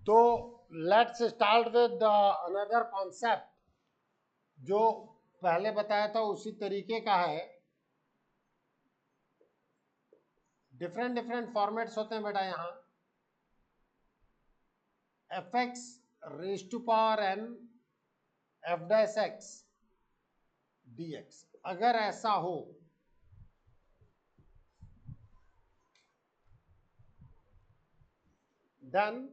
तो let's start with another concept जो पहले बताया था उसी तरीके का है। डिफरेंट डिफरेंट फॉर्मेट्स होते हैं बेटा यहाँ। F X raise to power N F dash X D X, अगर ऐसा हो then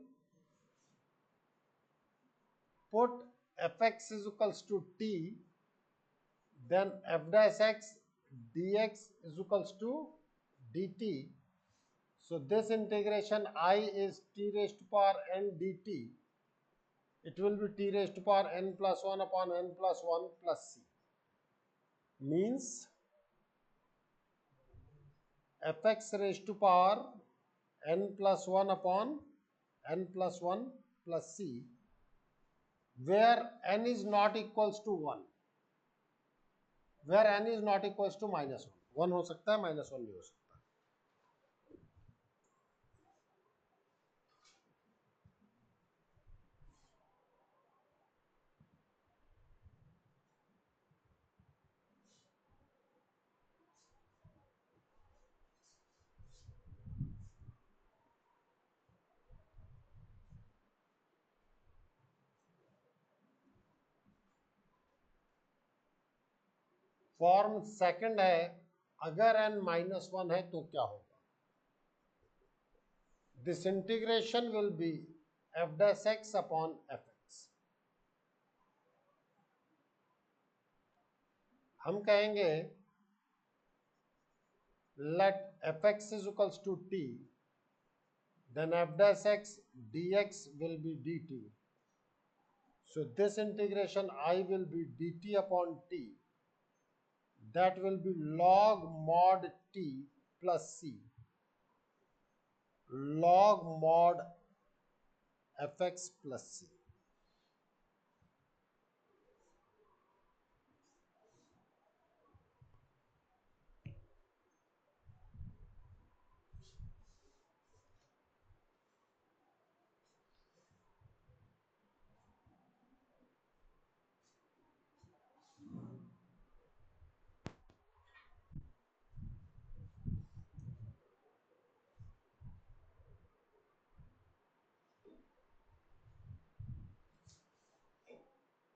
put fx is equals to t, then f dash x dx is equals to dt. So this integration I is t raised to power n dt. It will be t raised to power n plus 1 upon n plus 1 plus c. Means fx raised to power n plus 1 upon n plus 1 plus c, where n is not equals to 1, where n is not equals to minus 1. 1 हो सकता है, minus 1 नहीं हो सकता। Form second है, अगर n minus 1 है तो क्या होगा। This integration will be F dash X upon F X. हम कहेंगे let F X is equals to T, then F dash X D X will be D T. So this integration I will be D T upon T, that will be log mod t plus c, log mod fx plus c।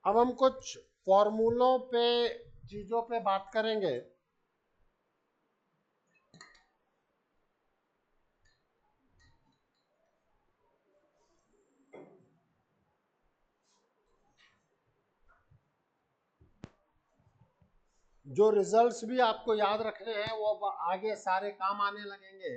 अब हम कुछ फॉर्मूलों पे, चीजों पे बात करेंगे। जो results भी आपको याद रखने हैं वो आगे सारे काम आने लगेंगे।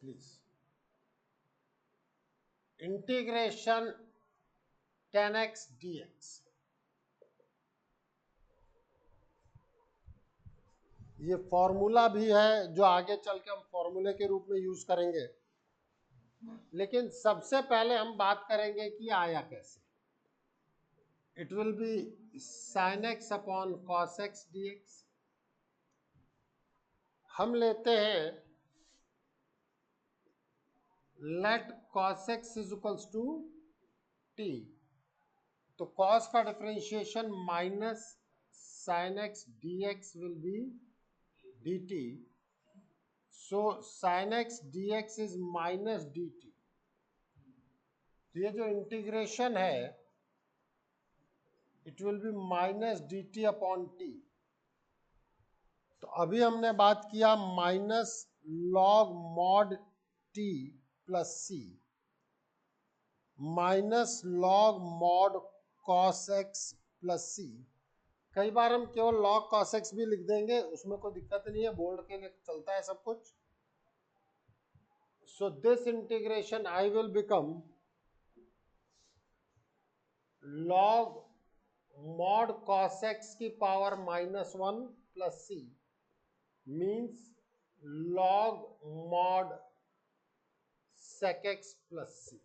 प्लीज इंटीग्रेशन 10x dx, ये फॉर्मूला भी है जो आगे चल के हम फॉर्मूले के रूप में यूज करेंगे, लेकिन सबसे पहले हम बात करेंगे कि आया कैसे। It will be sin x upon cos x dx। हम लेते हैं let cos x is equals to t, तो cos का differentiation minus sin x dx will be dt। So sin x dx is minus dt। तो ये जो integration है it will be minus dt upon t। तो अभी हमने बात किया minus log mod t plus C, minus log mod cos x plus सी। कई बार हम केवल लॉग कॉस एक्स भी लिख देंगे, उसमें कोई दिक्कत नहीं है, बोर्ड के लिए चलता है सब कुछ। सो this integration I will become log mod cos x की power -1 plus c means log mod sec x plus c.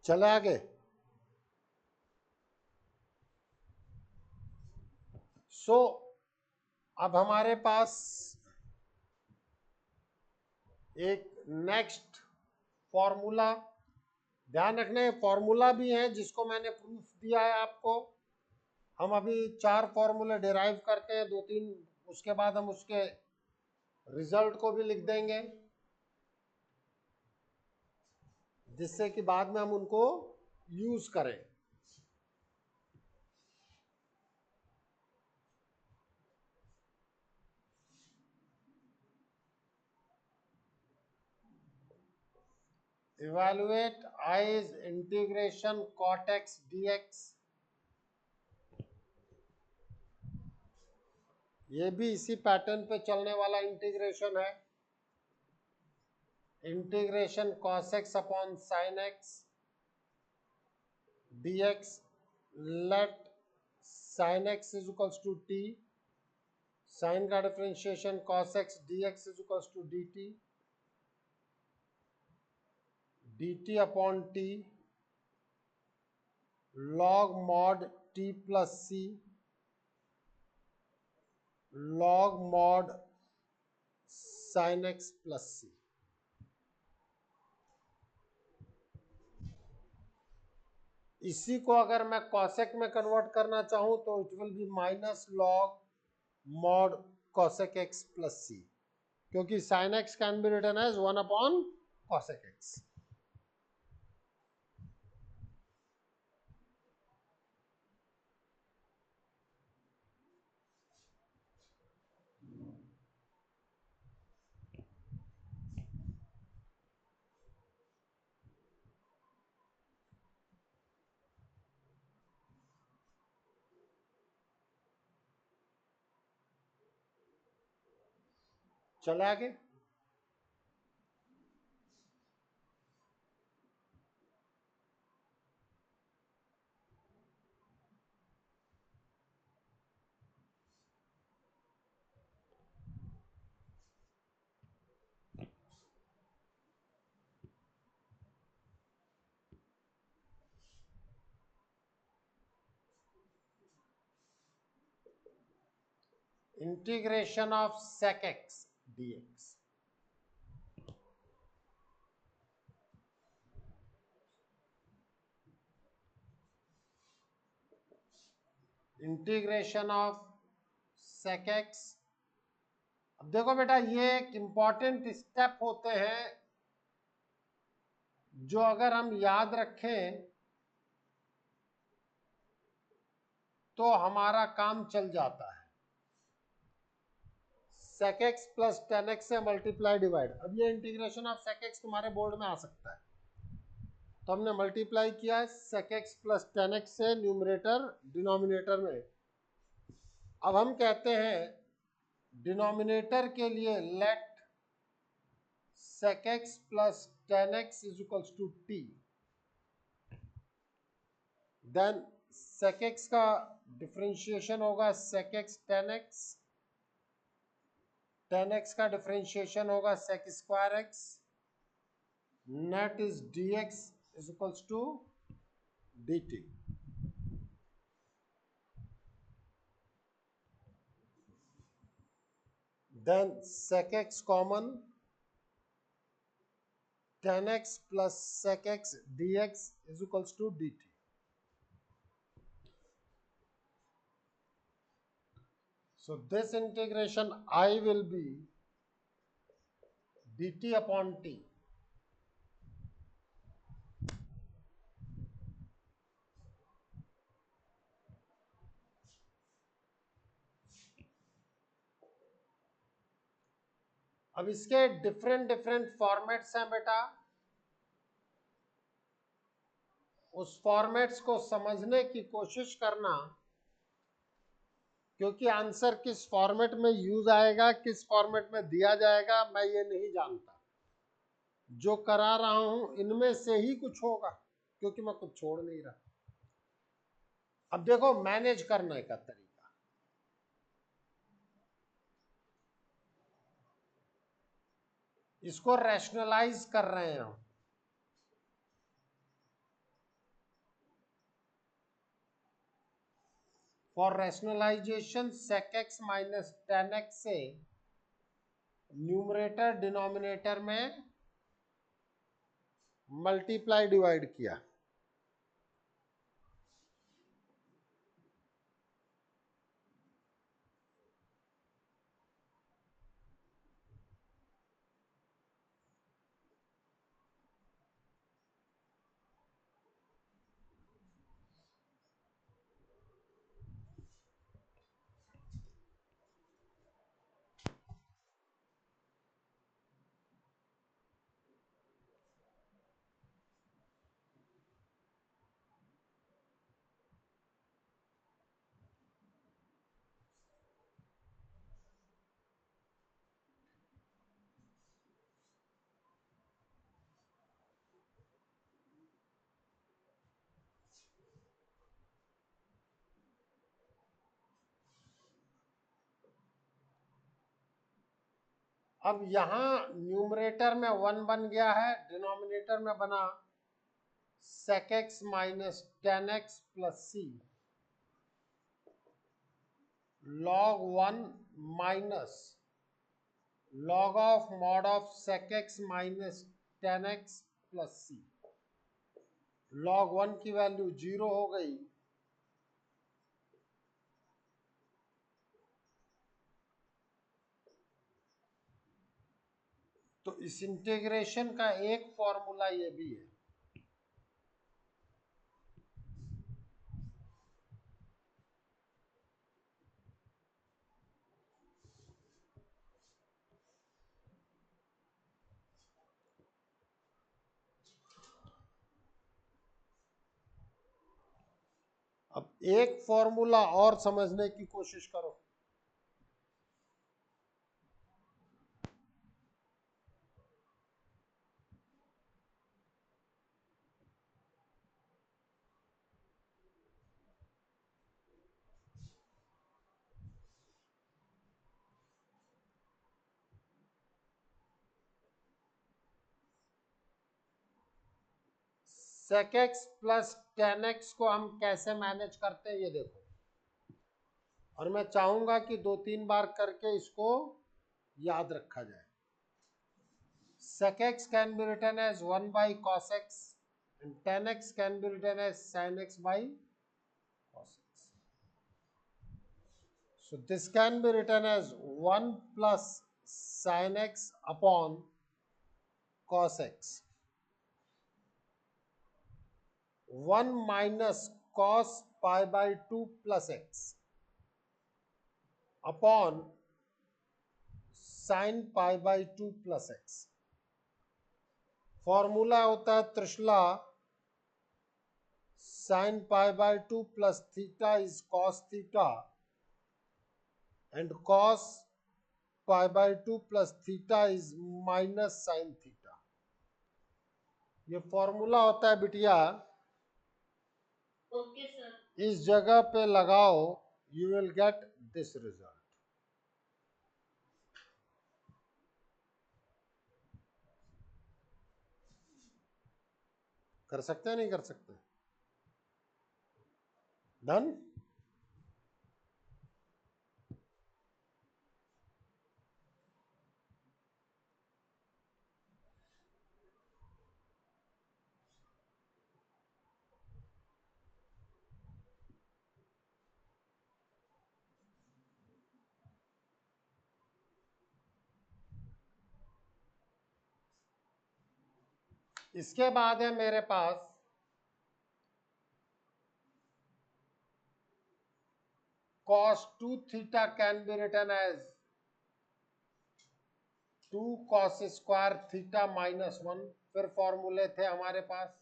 चले आगे. सो अब हमारे पास एक नेक्स्ट फॉर्मूला, ध्यान रखना फॉर्मूला भी है जिसको मैंने प्रूफ दिया है आपको. हम अभी 4 फॉर्मूले डिराइव करते हैं, 2-3, उसके बाद हम उसके रिजल्ट को भी लिख देंगे जिससे कि बाद में हम उनको यूज करें. Evaluate i's integration cot x dx. ये भी इसी पैटर्न पे चलने वाला इंटीग्रेशन है. Integration cos x upon sin x dx. Let sin x is equals to t, sin का differentiation cos x dx is equals to dt, dt upon t log mod t plus c log mod sin x plus c. इसी को अगर मैं cosec में convert करना चाहूं तो it will be minus log mod cosec x plus C, क्योंकि sine x can be written as 1 upon cosec x. चले आगे. Integration of sec x dx. Integration of sec x. अब देखो बेटा, ये एक इंपॉर्टेंट स्टेप होते हैं जो अगर हम याद रखें तो हमारा काम चल जाता है. sec x plus tan X से मल्टीप्लाई डिवाइड. अब ये इंटीग्रेशन ऑफ sec x तुम्हारे बोर्ड में आ सकता है, तो हमने मल्टीप्लाई किया है sec x plus tan X से न्यूमरेटर डिनोमिनेटर में. अब हम कहते हैं डिनोमिनेटर के लिए let sec x plus tan X is equals to t. Then sec x का डिफरेंशिएशन होगा sec x tan X, tan X का डिफरेंशिएशन होगा sec square x, net is dx is equals to dt. Then sec x common, tan X plus sec x dx is equals to dt. So this integration I will be dt upon t. अब इसके different different formats हैं बेटा. उस formats को समझने की कोशिश करना, क्योंकि आंसर किस फॉर्मेट में यूज आएगा, किस फॉर्मेट में दिया जाएगा, मैं ये नहीं जानता। जो करा रहा हूं इनमें से ही कुछ होगा, क्योंकि मैं कुछ छोड़ नहीं रहा। अब देखो मैनेज करने का तरीका, इसको रैशनलाइज कर रहे हैं हम। For rationalisation sec x minus tan x से न्यूमरेटर डिनोमिनेटर में मल्टीप्लाई डिवाइड किया। अब यहां न्यूमरेटर में 1 बन गया है, डिनोमिनेटर में बना sec x minus tan x plus c log 1 minus log of mod of sec x minus tan x plus c। log 1 की वैल्यू 0 हो गई, तो इस इंटीग्रेशन का एक फॉर्मूला ये भी है। अब एक फॉर्मूला और समझने की कोशिश करो। sec x plus tan x को हम कैसे मैनेज करते हैं ये देखो, और मैं चाहूंगा कि 2-3 बार करके इसको याद रखा जाए। sec x can be written as 1 by cos x and tan x can be written as sin x by cos x. So this can be written as 1 plus sin x upon cos x, 1 minus cos pi by 2 plus x upon sin pi by 2 plus x। Formula होता है Trishala sin pi by 2 plus theta is cos theta and cos pi by 2 plus theta is minus sin theta। ये formula होता है बिटिया। Okay sir. इस जगह पे लगाओ, you will get this result. कर सकते हैं नहीं कर सकते? डन। इसके बाद है मेरे पास cos 2 theta can be written as 2 cos square theta minus 1। फिर फॉर्मूले थे हमारे पास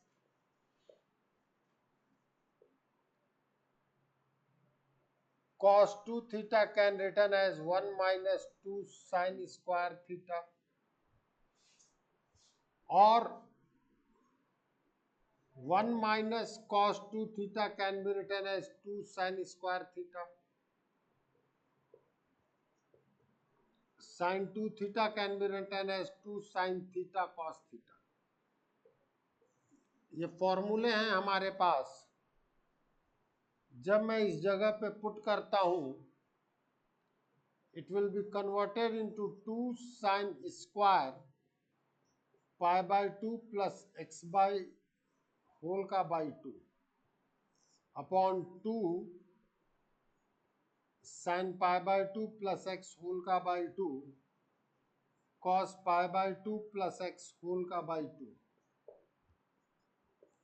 cos 2 theta can written as 1 minus 2 sin square theta, or 1 minus cos 2 theta can be written as 2 sin square theta. Sin 2 theta can be written as 2 sin theta cos theta. ये फॉर्मूले हैं हमारे पास. जब मैं इस जगह पे पुट करता हूं, it will be converted into 2 sin square pi by 2 plus x by whole का by 2 upon 2 sin pi by 2 plus x whole का by 2 cos pi by 2 plus x whole का by 2.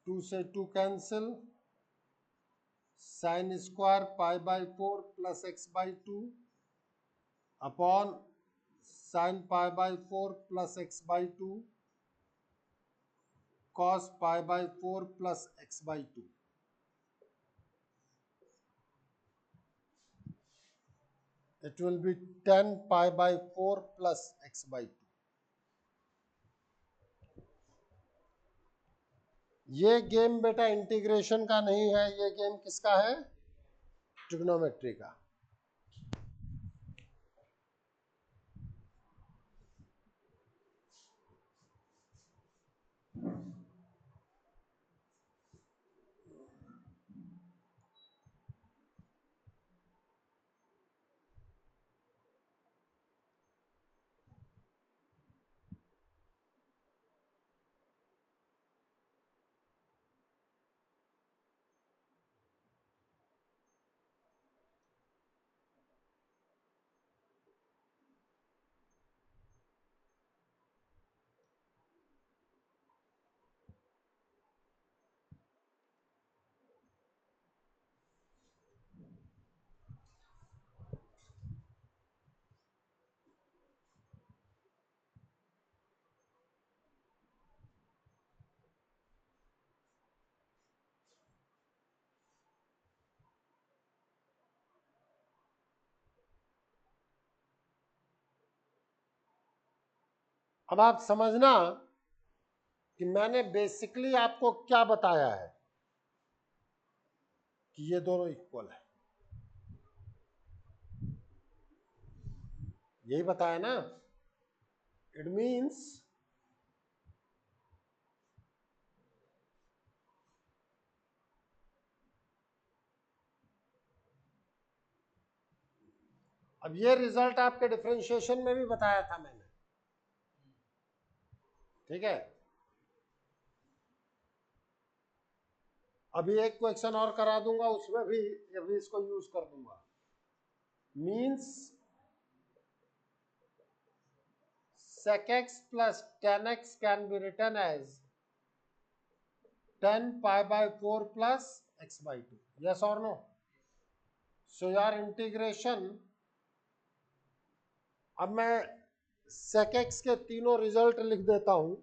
2 से 2 cancel, sin square pi by 4 plus x by 2 upon sin pi by 4 plus x by 2 cos pi by 4 plus x by 2. It will be 10 pi by 4 plus x by 2. ये game बेटा integration का नहीं है, ये game किसका है? Trigonometry का. अब आप समझना कि मैंने बेसिकली आपको क्या बताया है कि ये दोनों इक्वल है. यही बताया ना. इट मीन्स अब ये रिजल्ट आपके डिफरेंशिएशन में भी बताया था मैंने. ठीक है. अभी एक क्वेश्चन और करा दूंगा, उसमें भी अभी इसको यूज कर दूंगा. Means sec x plus tan x can be written as 10 pi by 4 plus x by 2. Yes or no? So your integration, अब मैं sec x के तीनों रिजल्ट लिख देता हूं.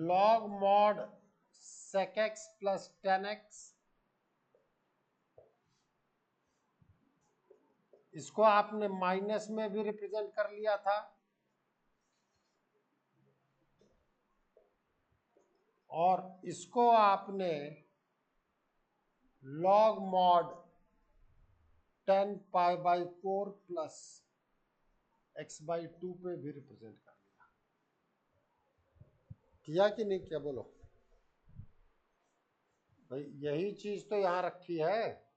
log mod sec x plus tan x, इसको आपने minus में भी रिप्रेजेंट कर लिया था और इसको आपने log mod 10 pi by 4 plus x by 2 पे भी रिप्रेजेंट कर लिया. किया कि नहीं किया बोलो भाई. यही चीज तो यहां रखी है.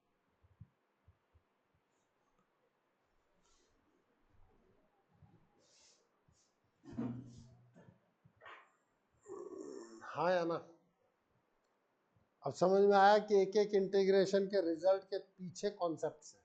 हाँ या ना. अब समझ में आया कि एक एक इंटीग्रेशन के रिजल्ट के पीछे कॉन्सेप्ट्स हैं.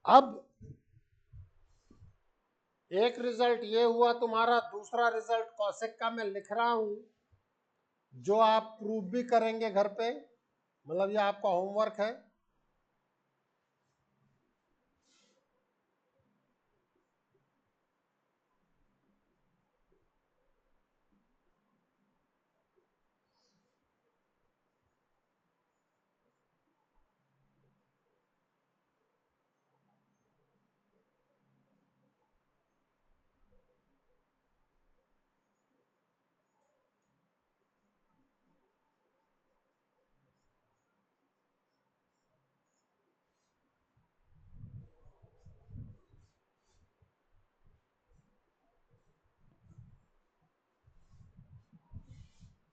अब एक रिजल्ट ये हुआ तुम्हारा, दूसरा रिजल्ट कौशिक का मैं लिख रहा हूं, जो आप प्रूफ भी करेंगे घर पे, मतलब ये आपका होमवर्क है।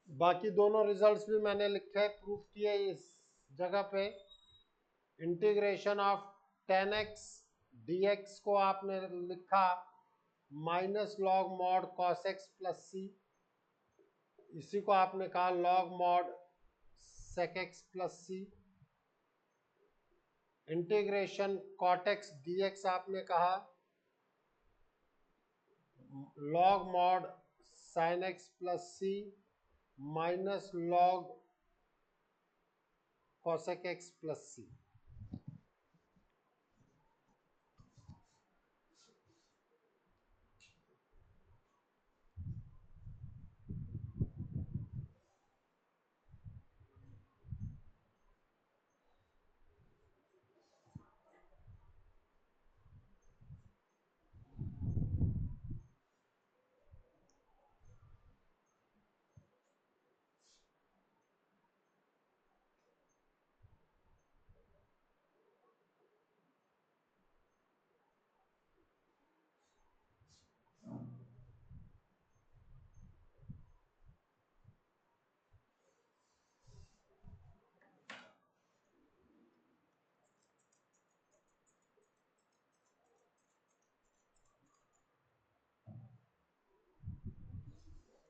बाकी दोनों रिजल्ट्स भी मैंने लिखे, प्रूफ किए इस जगह पे। Integration of tan x D x को आपने लिखा minus log mod cos x plus C, इसी को आपने कहा log mod sec x plus C. Integration cot x D x आपने कहा log mod sine x plus C minus log cosec x plus C.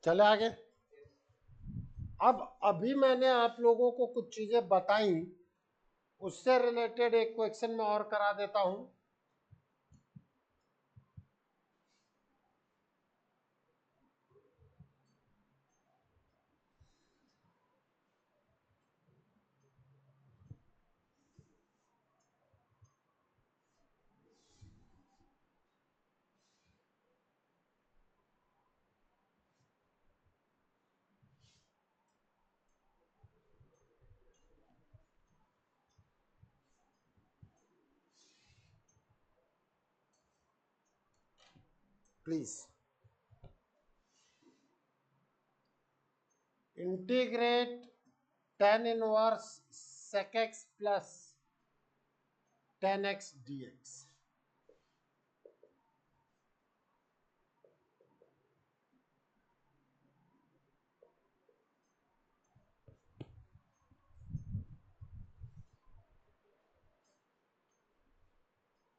चले आगे। अब अभी मैंने आप लोगों को कुछ चीजें बताई, उससे रिलेटेड एक क्वेश्चन में और करा देता हूं। Please integrate tan inverse sec x plus tan x dx।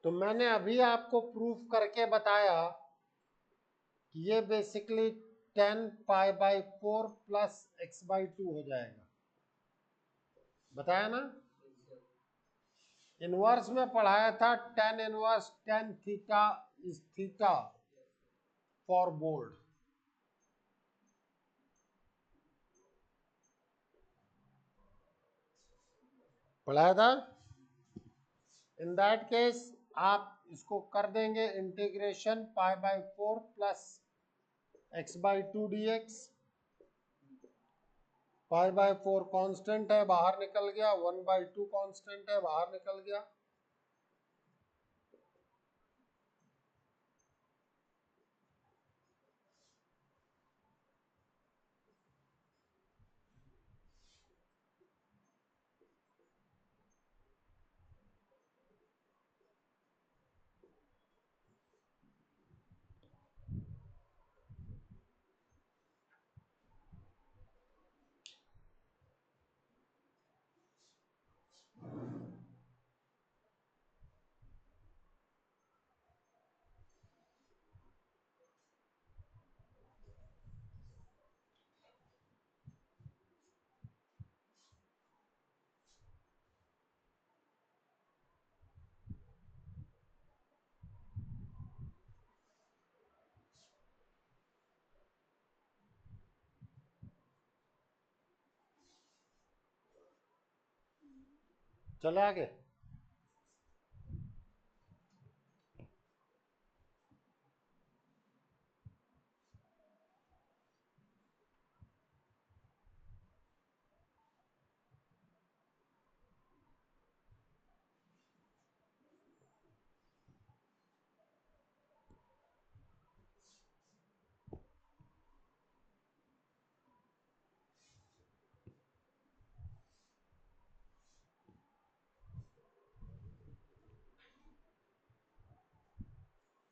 तो मैंने अभी आपको प्रूफ करके बताया कि ये बेसिकली 10 पाई/4 प्लस x/2 हो जाएगा, बताया ना। इनवर्स में पढ़ाया था tan inverse tan theta is theta for bold, पढ़ाया था। इन दैट केस आप इसको कर देंगे integration π/4 plus x/2 dx। π/4 constant है, बाहर निकल गया, 1/2 कांस्टेंट है, बाहर निकल गया। चले आगे।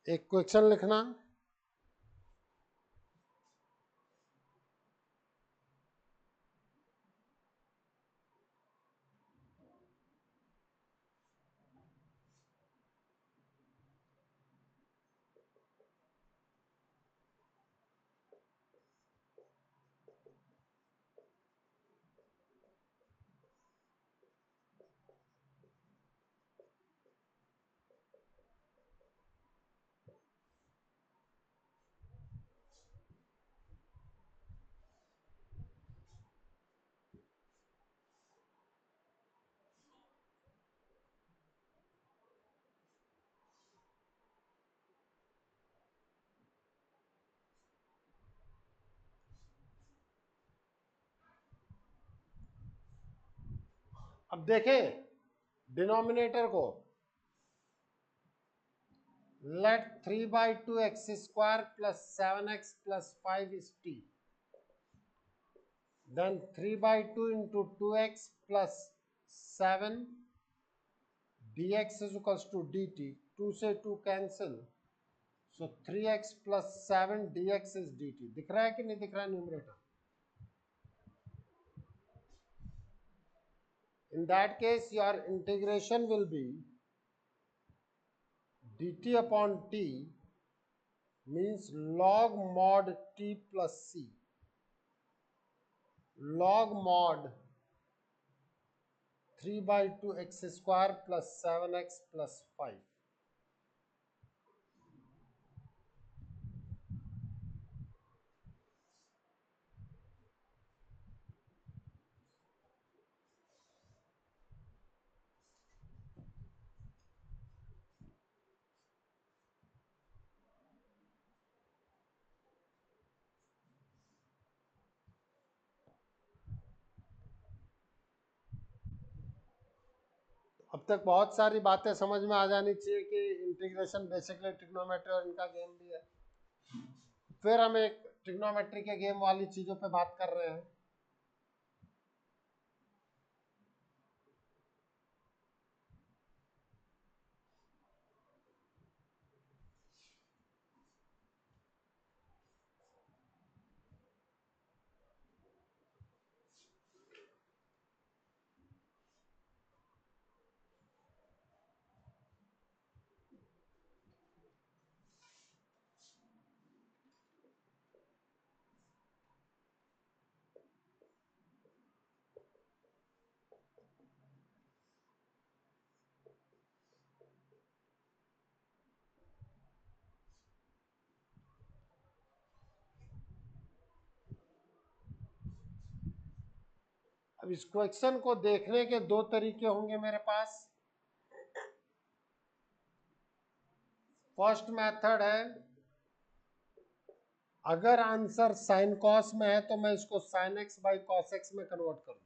एक क्वेश्चन लिखना। अब देखें डिनोमिनेटर को, let 3 by 2 x square plus 7x plus 5 is t, then 3 by 2 into 2x plus 7 dx is equals to dt, 2 से 2 cancel, so 3x plus 7 dx is dt। दिख रहा है कि नहीं दिख रहा है numerator? In that case your integration will be dt upon t means log mod t plus c, log mod 3 by 2 x square plus 7x plus 5। अब तक बहुत सारी बातें समझ में आ जानी चाहिए कि इंटीग्रेशन बेसिकली ट्रिग्नोमेट्री और इनका गेम भी है। फिर हम एक ट्रिग्नोमेट्री के गेम वाली चीजों पे बात कर रहे हैं। अब इस क्वेश्चन को देखने के दो तरीके होंगे मेरे पास। फर्स्ट मेथड है, अगर आंसर साइन कॉस में है तो मैं इसको sine X by cos X में कन्वर्ट कर दूं।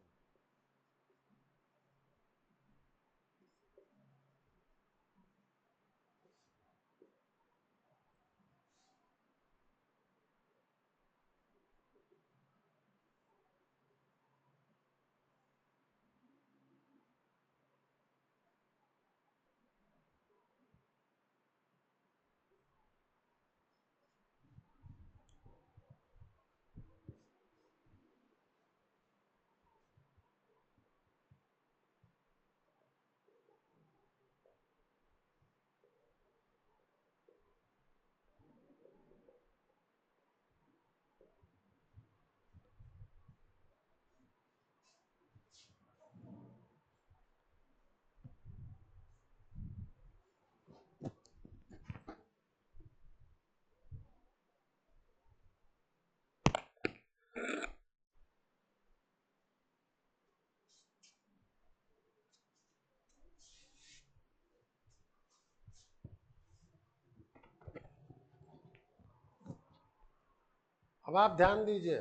अब आप ध्यान दीजिए,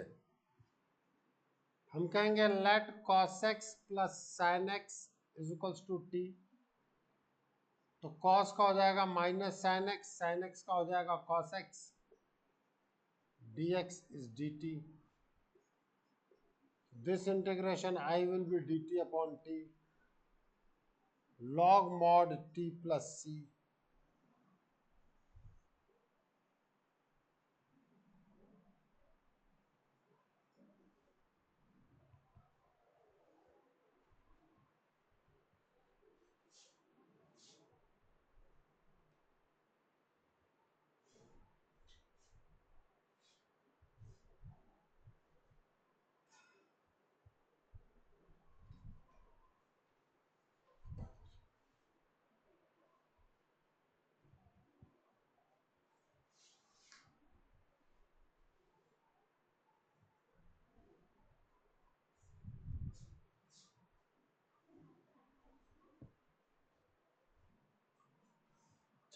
हम कहेंगे let cos x plus sin x is equals to T, तो cos का हो जाएगा माइनस sin x का हो जाएगा cos x, dx is dt. This integration I will be dt upon t log mod t plus c.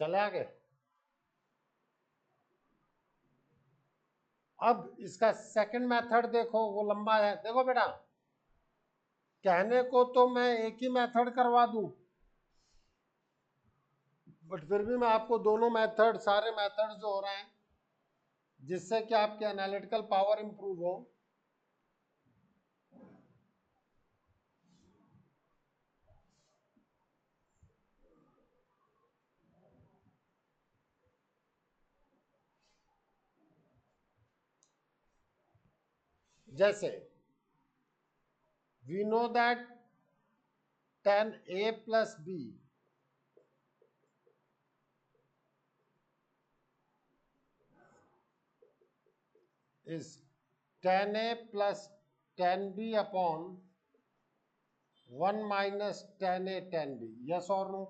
चले आगे। अब इसका सेकंड मेथड देखो, वो लंबा है। देखो बेटा, कहने को तो मैं एक ही मेथड करवा दूं, बट फिर भी मैं आपको दोनों मेथड, सारे मेथड जो हो रहे हैं जिससे कि आपकी एनालिटिकल पावर इंप्रूव हो, जैसे we know that tan a plus b is tan a plus tan b upon 1 minus tan a tan b. Yes or no?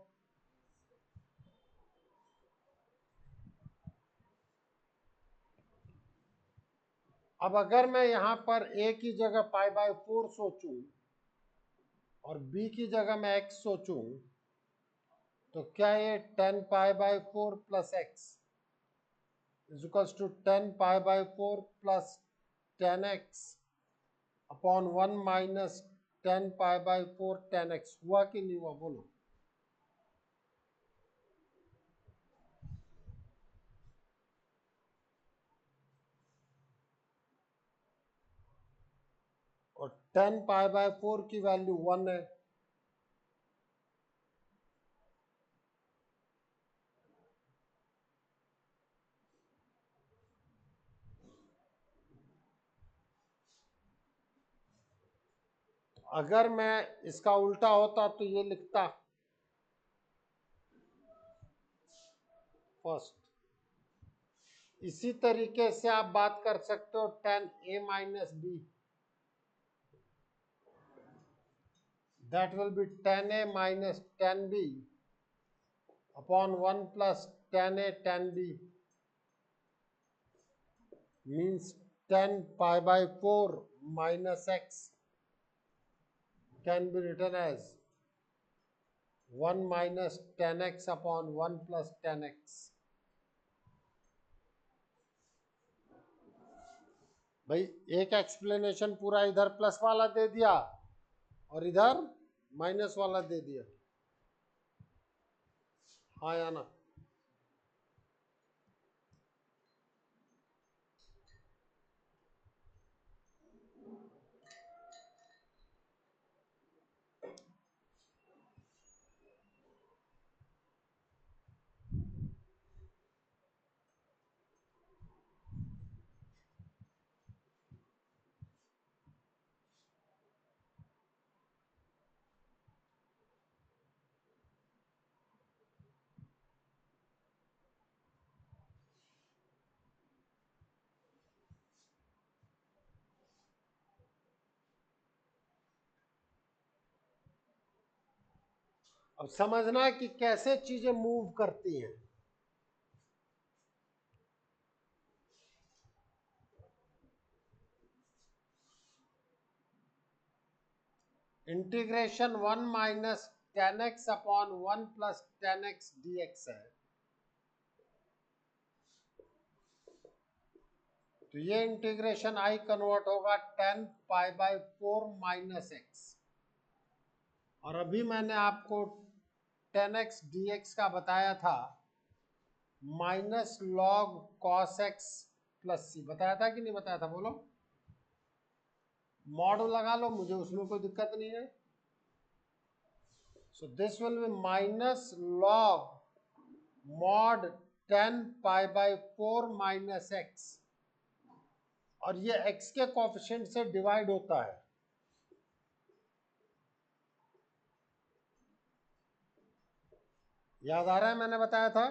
अब अगर मैं यहां पर a की जगह पाई बाय 4 सोचूं और b की जगह मैं x सोचूं, तो क्या ये 10 pi by 4 plus x is equals to 10 pi by 4 plus 10x upon 1 minus 10 pi by 4 10x हुआ कि नहीं हुआ? बोलो। और 10 पाई बाय 4 की वैल्यू 1 है। अगर मैं इसका उल्टा होता तो ये लिखता फर्स्ट। इसी तरीके से आप बात कर सकते हो tan a minus b, that will be tan a minus tan b upon 1 plus tan a tan b means 10 pi by 4 minus x can be written as 1 minus 10x upon 1 plus 10x. भाई एक explanation पूरा इधर plus वाला दे दिया और इधर minus वाला दे दिया। हाँ या ना? अब समझना कि कैसे चीजें मूव करती हैं। Integration 1 minus 10x upon 1 plus 10x dx है। तो ये इंटीग्रेशन आई कन्वर्ट होगा 10π/4 माइनस एक्स, और अभी मैंने आपको 10x dx का बताया था minus log cos x plus C, बताया था कि नहीं बताया था, बोलो। मॉड लगा लो, मुझे उसमें कोई दिक्कत नहीं है। So this will be minus log mod 10π/4 minus x, और ये x के कोफिशिएंट से डिवाइड होता है। याद आ रहा है मैंने बताया था।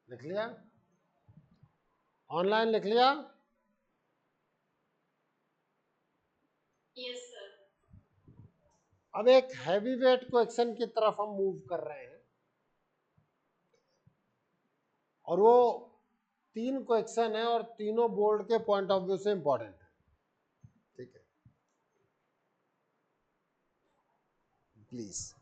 लिख लिया, ऑनलाइन लिख लिया। Yes sir. अब एक हैवी वेट क्वेश्चन की तरफ हम मूव कर रहे हैं, और वो 3 क्वेश्चन है और तीनों बोर्ड के पॉइंट ऑफ व्यू से इंपॉर्टेंट है। ठीक है, प्लीज।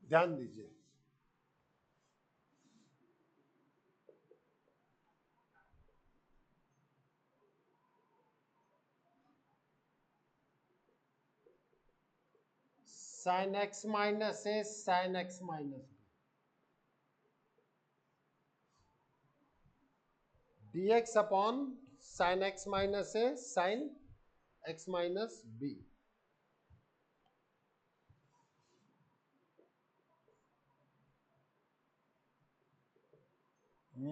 ध्यान दीजिए, sine x minus A sine x minus B, D X upon sine x minus A sine x minus B.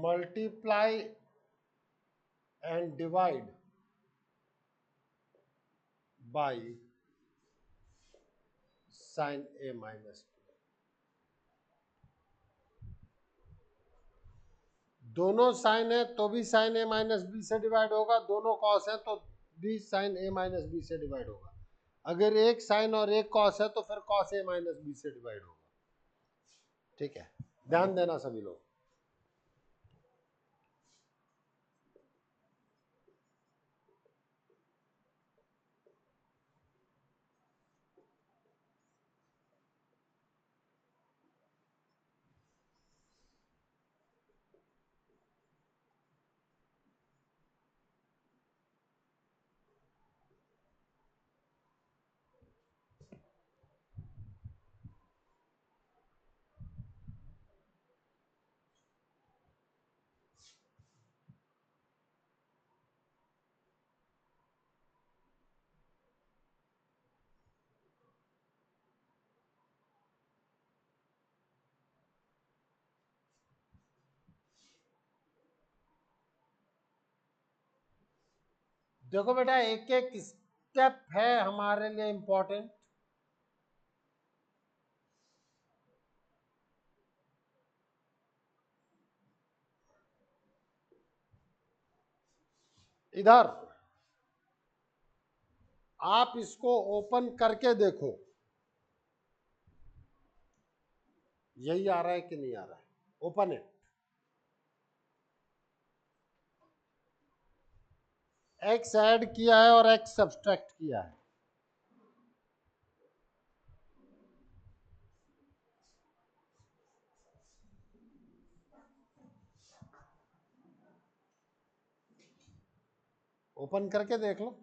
Multiply and divide by sine A minus B. दोनों sine है तो भी साइन ए minus B से divide होगा, दोनों cos है तो भी साइन ए माइनस बी से डिवाइड होगा। अगर एक साइन और एक कॉस है तो फिर कॉस ए माइनस बी से डिवाइड होगा। ठीक है, ध्यान देना सभी लोग। देखो बेटा, एक एक स्टेप है हमारे लिए इंपॉर्टेंट। इधर आप इसको ओपन करके देखो, यही आ रहा है कि नहीं आ रहा है। Open it. एक्स ऐड किया है और एक्स सब्सट्रैक्ट किया है। ओपन करके देख लो।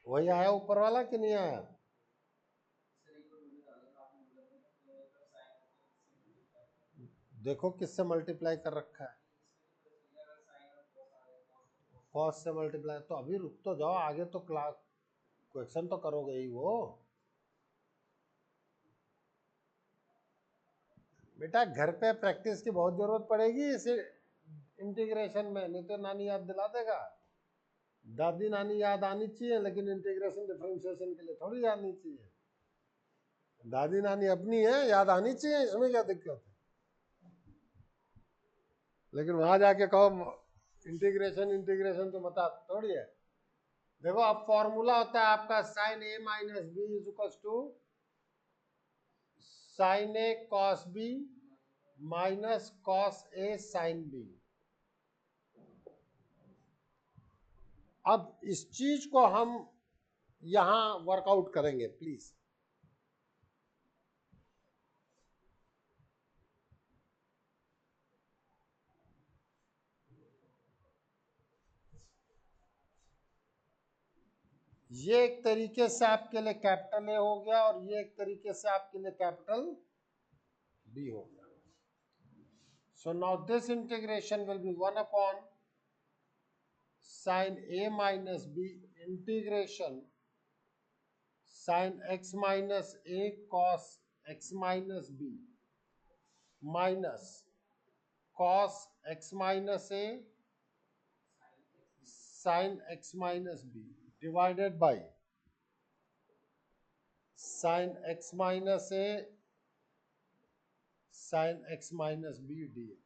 वही आया ऊपर वाला कि नहीं आया? देखो किससे मल्टीप्लाई कर रखा है। कॉस से मल्टीप्लाई। तो अभी रुक तो जाओ, आगे तो क्लास क्वेश्चन तो करोगे ही वो। बेटा घर पे प्रैक्टिस की बहुत जरूरत पड़ेगी इस इंटीग्रेशन में, नहीं तो नानी याद दिला देगा। दादी नानी याद आनी चाहिए, लेकिन इंटीग्रेशन डिफरेंशिएशन के लिए थोड़ी आनी चाहिए। दादी नानी अपनी है, याद आनी चाहिए, इसमें क्या दिक्कत है। लेकिन वहां जाके कहो इंटीग्रेशन इंटीग्रेशन तो बता थोड़ी है। देखो अब फॉर्मूला होता है आपका sine A minus B is equal to sine A cos B minus cos A sine B. अब इस चीज को हम यहां वर्कआउट करेंगे प्लीज। ये एक तरीके से आपके लिए कैपिटल ए हो गया और ये एक तरीके से आपके लिए कैपिटल बी हो गया। So now this integration will be 1 upon sine A minus b integration sine x minus a cos x minus b minus cos x minus A sine x minus b divided by sine x minus A sine x minus B D x.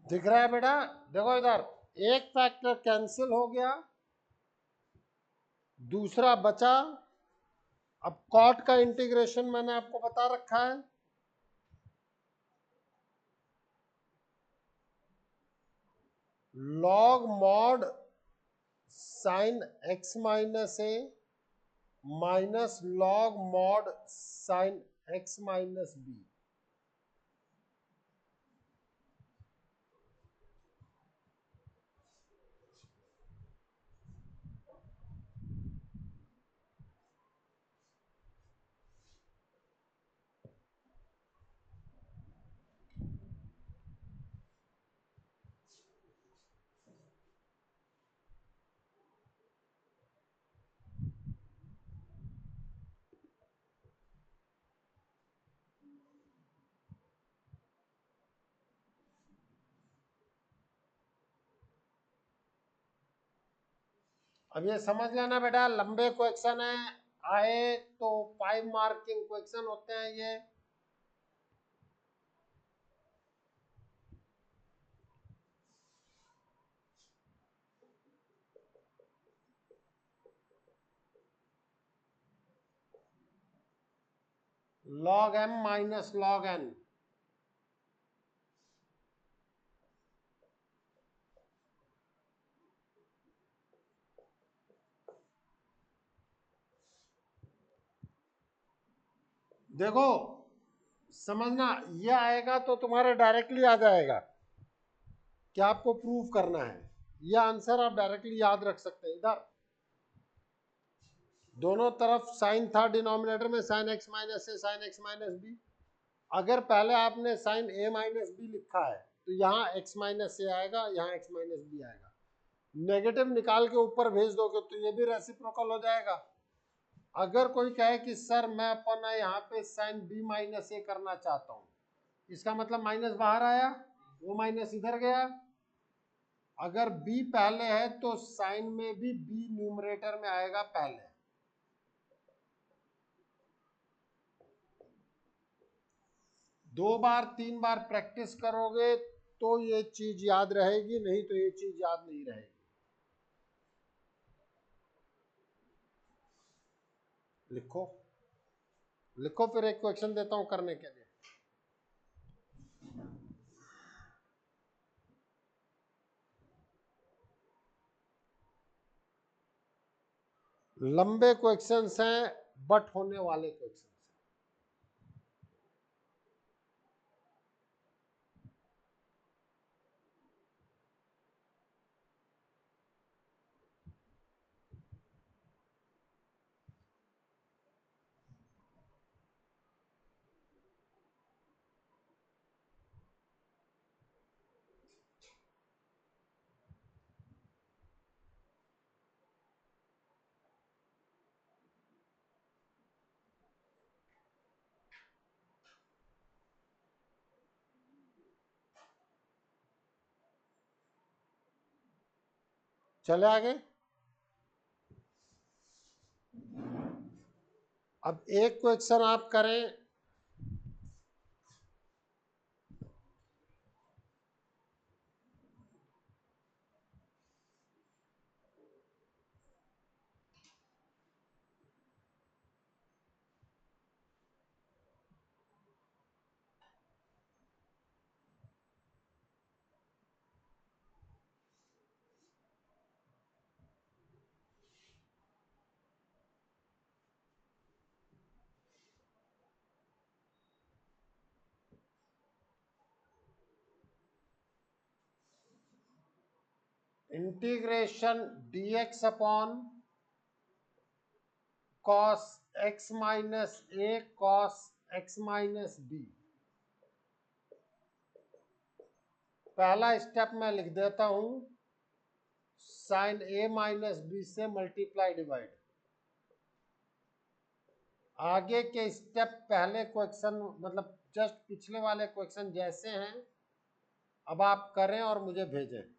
दिख रहा है बेटा? देखो इधर एक factor cancel हो गया, दूसरा बचा। अब कॉट का इंटीग्रेशन मैंने आपको बता रखा है। Log mod sine x minus a minus log mod sine x minus b. अब ये समझ लेना बेटा, लंबे क्वेश्चन है आए तो 5 मार्किंग क्वेश्चन होते हैं ये। log m minus log n, देखो समझना, ये आएगा तो तुम्हारे डायरेक्टली आ जाएगा कि आपको प्रूव करना है। ये आंसर आप डायरेक्टली याद रख सकते हैं। इधर दोनों तरफ साइन था डिनोमिनेटर में, साइन एक्स माइनस ए साइन एक्स माइनस बी। अगर पहले आपने साइन ए माइनस बी लिखा है तो यहाँ एक्स माइनस ए आएगा, यहाँ एक्स माइनस बी आएगा। नेगेटिव निकाल के ऊपर भेज दोगे तो ये भी रेसिप्रोकल हो जाएगा। अगर कोई कहे कि सर मैं अपना यहाँ पे साइन बी माइनस ए करना चाहता हूँ, इसका मतलब माइनस बाहर आया, वो माइनस इधर गया। अगर b पहले है तो साइन में भी b न्यूमरेटर में आएगा पहले। दो बार 3 बार प्रैक्टिस करोगे तो ये चीज याद रहेगी, नहीं तो ये चीज याद नहीं रहेगी। लिखो लिखो, फिर एक क्वेश्चन देता हूं करने के लिए। लंबे क्वेश्चंस हैं बट होने वाले क्वेश्चन। चले आगे। अब एक क्वेश्चन आप करें, integration dx upon cos x minus a cos x minus b. पहला स्टेप मैं लिख देता हूं, साइन ए माइनस बी से मल्टीप्लाई डिवाइड। आगे के स्टेप पहले क्वेश्चन मतलब जस्ट पिछले वाले क्वेश्चन जैसे हैं अब आप करें और मुझे भेजें।